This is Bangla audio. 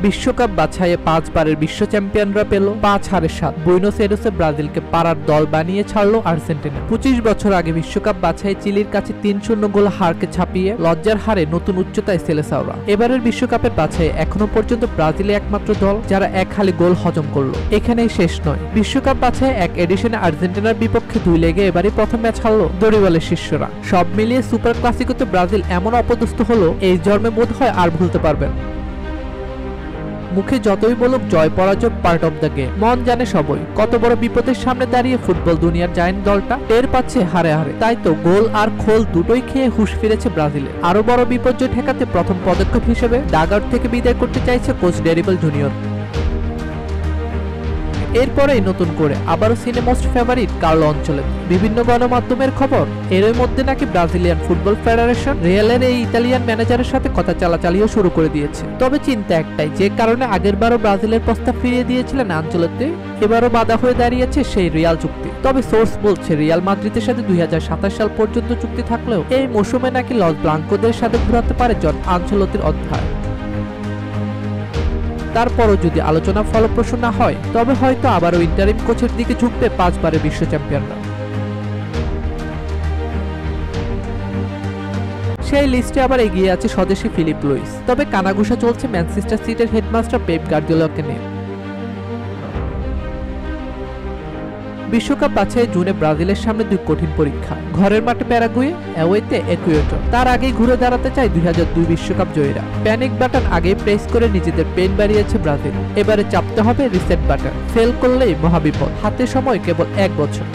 বিশ্বকাপ বাছাইয়ে 5 বারের বিশ্ব চ্যাম্পিয়নরা পেল 5 হারের স্বাদ। বুয়েনোস এয়ারেসে ব্রাজিলকে পাড়ার দল বানিয়ে ছাড়লো আর্জেন্টিনা। 25 বছর আগে বিশ্বকাপ বাছাইয়ে চিলির কাছে 3-0 গোল হারকে ছাপিয়ে লজ্জার হারে নতুন উচ্চতায় সেলেসাওরা। এবারের বিশ্বকাপের বাছাইয়ে এখনো পর্যন্ত ব্রাজিলে একমাত্র দল যারা এক হালি গোল হজম করলো। এখানেই শেষ নয়, বিশ্বকাপ বাছাইয়ে এক এডিশনে আর্জেন্টিনার বিপক্ষে 2 লেগে এবারই প্রথম ম্যাচ হারলো দড়িওয়ালের শিষ্যরা। সব মিলিয়ে সুপার ক্লাসিকোতে ব্রাজিল এমন অপদস্থ হলো, এই জন্মে বোধ হয় আর ভুলতে পারবেন। মুখে যতই বলুক জয় পরাজয় পার্ট অব দ্য গেম, মন জানে সবই কত বড় বিপদের সামনে দাঁড়িয়ে ফুটবল দুনিয়ার জায়ান্ট দলটা টের পাচ্ছে হারে হারে। তাই তো গোল আর খোল দুটোই খেয়ে হুঁশ ফিরেছে ব্রাজিলে। আরো বড় বিপর্যয় ঠেকাতে প্রথম পদক্ষেপ হিসেবে ডাগআউট থেকে বিদায় করতে চাইছে কোচ ডেরিবেল জুনিয়র। এরপরেই নতুন করে আবারও সিনেমোস্ট ফেভারিট কার্লো আনচেলত্তি। বিভিন্ন গণমাধ্যমের খবর, এর মধ্যে নাকি ব্রাজিলিয়ান ফুটবল ফেডারেশন রিয়ালের এই ইতালিয়ান ম্যানেজারের সাথে কথা চালাচালিও শুরু করে দিয়েছে। তবে চিন্তা একটাই, যে কারণে আগেরবারও ব্রাজিলের প্রস্তাব ফিরিয়ে দিয়েছিলেন আনচেলত্তি, এবারও বাধা হয়ে দাঁড়িয়েছে সেই রিয়াল চুক্তি। তবে সোর্স বলছে রিয়াল মাদ্রিদের সাথে 2027 সাল পর্যন্ত চুক্তি থাকলেও এই মৌসুমে নাকি লস ব্লাঙ্কোদের সাথে ঘুরাতে পারে জন আনচেলত্তির অধ্যায়। তারপরও যদি আলোচনা ফলপ্রসূ না হয়, তবে হয়তো আবারও ইন্টারিম কোচের দিকে ঝুঁকবে 5 বারের বিশ্ব চ্যাম্পিয়নরা। সেই লিস্টে আবার এগিয়ে আছে স্বদেশী ফিলিপ লুইস। তবে কানাঘুষা চলছে ম্যানচেস্টার সিটির হেডমাস্টার পেপ গার্দিওলাকে নিয়ে। বিশ্বকাপ বাছাই জুনে ব্রাজিলের সামনে 2 কঠিন পরীক্ষা, ঘরের মাঠে প্যারাগুয়ে, অ্যাওয়েতে ইকুয়েডর। তার আগেই ঘুরে দাঁড়াতে চায় 2002 বিশ্বকাপ জয়ীরা। প্যানিক বাটন আগেই প্রেস করে নিজেদের পেন বাড়িয়েছে ব্রাজিল। এবারে চাপতে হবে রিসেট বাটন, ফেল করলেই মহাবিপদ। হাতে সময় কেবল 1 বছর।